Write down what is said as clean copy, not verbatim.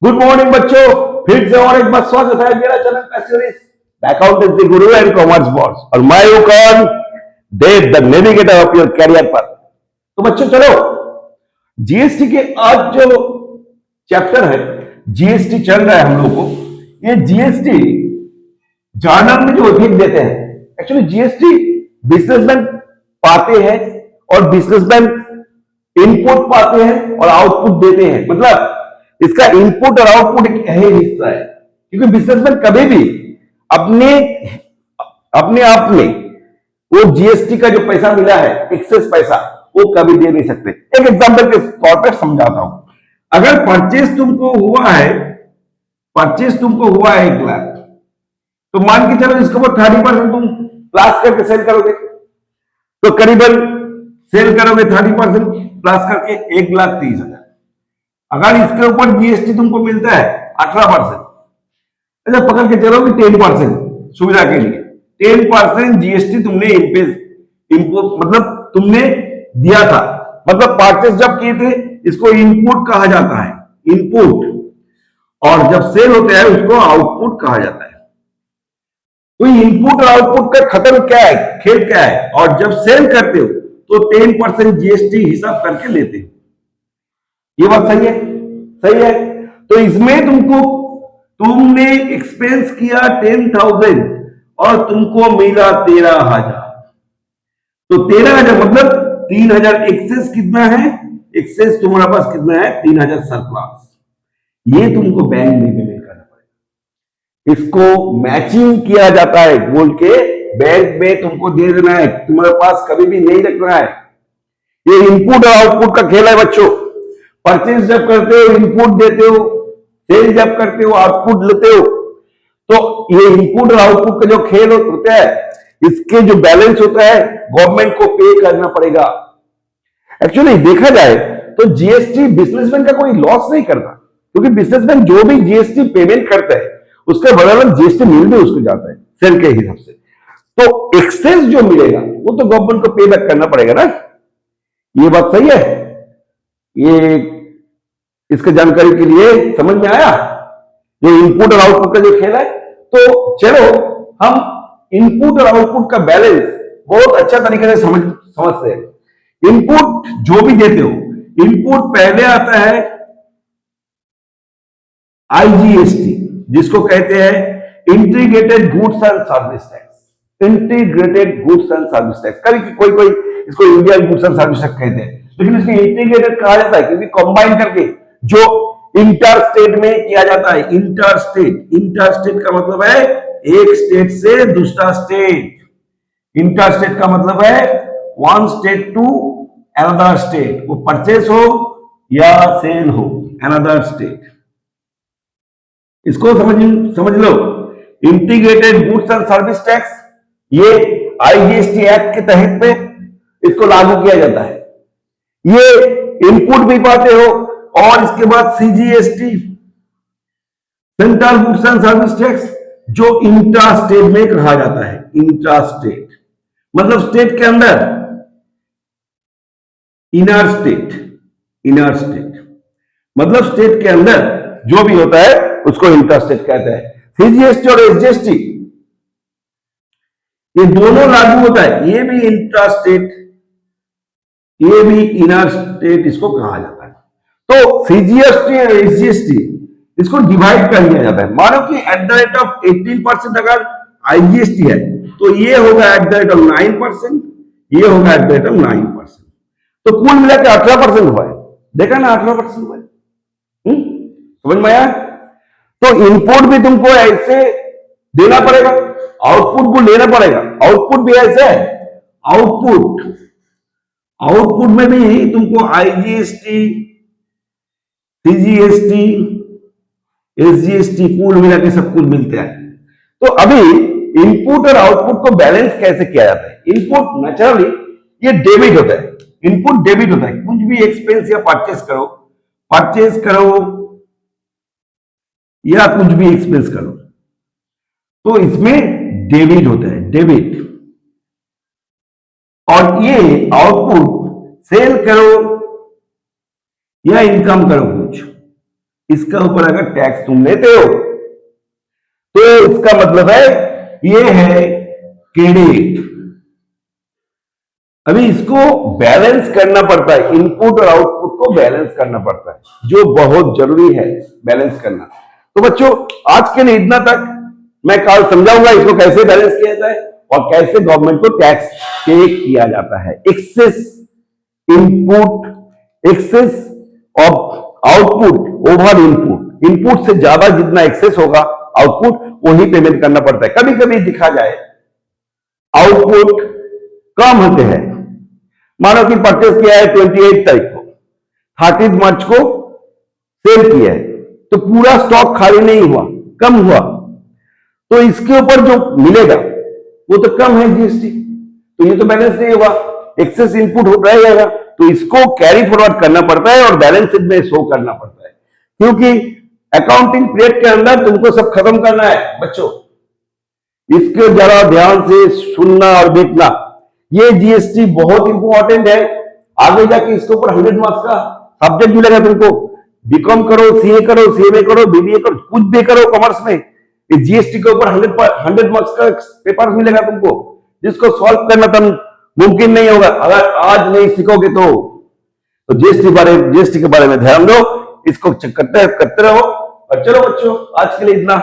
Good morning बच्चों, फिर से और एक बार स्वागत है मेरा चैनल का series accountancy guru and commerce boss और मैं हूं कौन? Dev, the navigator of your career पर। तो बच्चों चलो, जीएसटी के आज जो चैप्टर है, जीएसटी चल रहा है हम लोग को। ये जीएसटी जर्नल में जो इफेक्ट देते हैं, एक्चुअली जीएसटी बिजनेसमैन पाते हैं और बिजनेसमैन इनपुट पाते हैं और आउटपुट देते हैं। मतलब इसका इनपुट और आउटपुट एक अहम हिस्सा है, क्योंकि बिजनेसमैन कभी भी अपने अपने आप में वो जीएसटी का जो पैसा मिला है, एक्सेस पैसा, वो कभी दे नहीं सकते। एक एग्जांपल के तौर पर समझाता हूं। अगर परचेज तुमको हुआ है 1 लाख, तो मान के चलो इसको 30% तुम प्लस करके सेल करोगे, तो करीबन सेल करोगे 30% प्लस करके 1,30,000। अगर इसके ऊपर जीएसटी तुमको मिलता है 18%, अच्छा पकड़ के चलोगे 10% सुविधा के लिए 10% जीएसटी तुमने इनपुट मतलब तुमने दिया था। मतलब परचेस जब किए थे, इसको इनपुट कहा जाता है, इनपुट, और जब सेल होता है उसको आउटपुट कहा जाता है। तो इनपुट और आउटपुट का खत्म क्या है, खेल क्या है, और जब सेल करते हो तो 10% जीएसटी हिसाब करके लेते हो। ये बात सही है? सही है। तो इसमें तुमने एक्सपेंस किया 10,000 और तुमको मिला 13,000। तो 13,000 मतलब 3,000 एक्सेस कितना है? एक्सेस तुम्हारे पास कितना है? 3,000 सरप्लस। ये तुमको बैंक में पेमेंट करना पड़ेगा। इसको मैचिंग किया जाता है बोल के बैंक में तुमको दे देना है, तुम्हारे पास कभी भी नहीं रखना है। ये इनपुट और आउटपुट का खेल है बच्चों। परचेज जब करते हो इनपुट देते हो, सेल जब करते हो आउटपुट लेते हो। तो ये इनपुट और आउटपुट का जो खेल होता है, इसके जो बैलेंस होता है गवर्नमेंट को पे करना पड़ेगा। एक्चुअली देखा जाए तो जीएसटी बिजनेसमैन का कोई लॉस नहीं करता, क्योंकि बिजनेसमैन जो भी जीएसटी पेमेंट करता है उसके बदले जीएसटी मिल भी उसको जाता है सेल के हिसाब से। तो एक्सेस जो मिलेगा वो तो गवर्नमेंट को पे बैक करना पड़ेगा ना। ये बात सही है? ये इसके जानकारी के लिए समझ में आया जो इनपुट और आउटपुट का जो खेल है। तो चलो हम इनपुट और आउटपुट का बैलेंस बहुत अच्छा तरीके से समझते हैं। इनपुट जो भी देते हो, इनपुट पहले आता है आईजीएसटी, जिसको कहते हैं integrated goods and service tax. Integrated goods and service tax, कभी कोई इसको Indian goods and service tax कहते हैं, लेकिन इसको इंटीग्रेटेड कहा जाता है क्योंकि कंबाइन करके जो इंटर स्टेट में किया जाता है। इंटर स्टेट का मतलब है एक स्टेट से दूसरा स्टेट। इंटर स्टेट का मतलब है one state to another state, वो परचेस हो या सेल हो, अनदर स्टेट। इसको समझ लो। Integrated goods and service tax ये आईजीएसटी एक्ट के तहत में इसको लागू किया जाता है। ये इनपुट भी पाते हो, और इसके बाद CGST, central goods and service tax, जो इंट्रा स्टेट में कहा जाता है। इंट्रा स्टेट मतलब स्टेट के अंदर, इनर स्टेट मतलब स्टेट के अंदर जो भी होता है उसको इंट्रा स्टेट कहते हैं। सीजीएसटी और एसजीएसटी ये दोनों लागू होता है, ये भी इंट्रा स्टेट, ये भी इनर स्टेट इसको कहा जाता है। तो सीजीएसटी और एसजीएसटी इसको डिवाइड कर लिया जाता है। मानो कि एट द रेट ऑफ 18% अगर आईजीएसटी है तो ये होगा एट द रेट ऑफ 9%, ये होगा एट द रेट ऑफ 9%। तो कुल मिलाकर 18% हुआ है। देखा ना, 18% हुआ है। समझ में आया? तो इनपुट भी तुमको ऐसे देना पड़ेगा, आउटपुट को लेना पड़ेगा। आउटपुट भी ऐसे है, आउटपुट में भी तुमको आईजीएसटी, सीजीएसटी, एसजीएसटी कुल मिला के सब कुछ मिलते हैं। तो अभी इनपुट और आउटपुट को बैलेंस कैसे किया जाता है? इनपुट नेचुरली ये डेबिट होता है, इनपुट डेबिट होता है। कुछ भी एक्सपेंस या परचेस करो या कुछ भी एक्सपेंस करो तो इसमें डेबिट होता है, डेबिट। और ये आउटपुट सेल करो या इनकम करो कुछ, इसका ऊपर अगर टैक्स तुम लेते हो तो इसका मतलब है ये है क्रेडिट। अभी इसको बैलेंस करना पड़ता है, इनपुट और आउटपुट को बैलेंस करना पड़ता है, जो बहुत जरूरी है बैलेंस करना। तो बच्चों आज के लिए इतना तक। मैं कल समझाऊंगा इसको कैसे बैलेंस किया जाए और कैसे गवर्नमेंट को टैक्स पे किया जाता है। Excess input, excess of output over input, input से ज्यादा जितना एक्सेस होगा आउटपुट वही पेमेंट करना पड़ता है। कभी कभी दिखा जाए आउटपुट कम होते हैं, मानो कि परचेस किया है 28 तारीख को, 30 मार्च को सेल किया है, तो पूरा स्टॉक खाली नहीं हुआ, कम हुआ, तो इसके ऊपर जो मिलेगा वो तो कम है जीएसटी, तो ये तो बैलेंस नहीं होगा, एक्सेस इनपुट हो रहेगा, तो इसको कैरी फॉरवर्ड करना पड़ता है और बैलेंस शीट में शो करना पड़ता है, क्योंकि अकाउंटिंग पीरियड के अंदर तुमको सब खत्म करना है बच्चों। इसको जरा ध्यान से सुनना और देखना, ये जीएसटी बहुत इंपॉर्टेंट है। आगे जाके इसके ऊपर 100 मार्क्स का सब्जेक्ट मिलेगा तुमको, बीकॉम करो, सीए करो, सीएमए करो, बीबीए करो, कुछ भी करो कॉमर्स में, इस जीएसटी के ऊपर 100 मार्क्स का पेपर मिलेगा तुमको, जिसको सॉल्व करना तुम मुमकिन नहीं होगा अगर आज नहीं सीखोगे तो जीएसटी के बारे में ध्यान दो, इसको करते रहो। और चलो बच्चों आज के लिए इतना।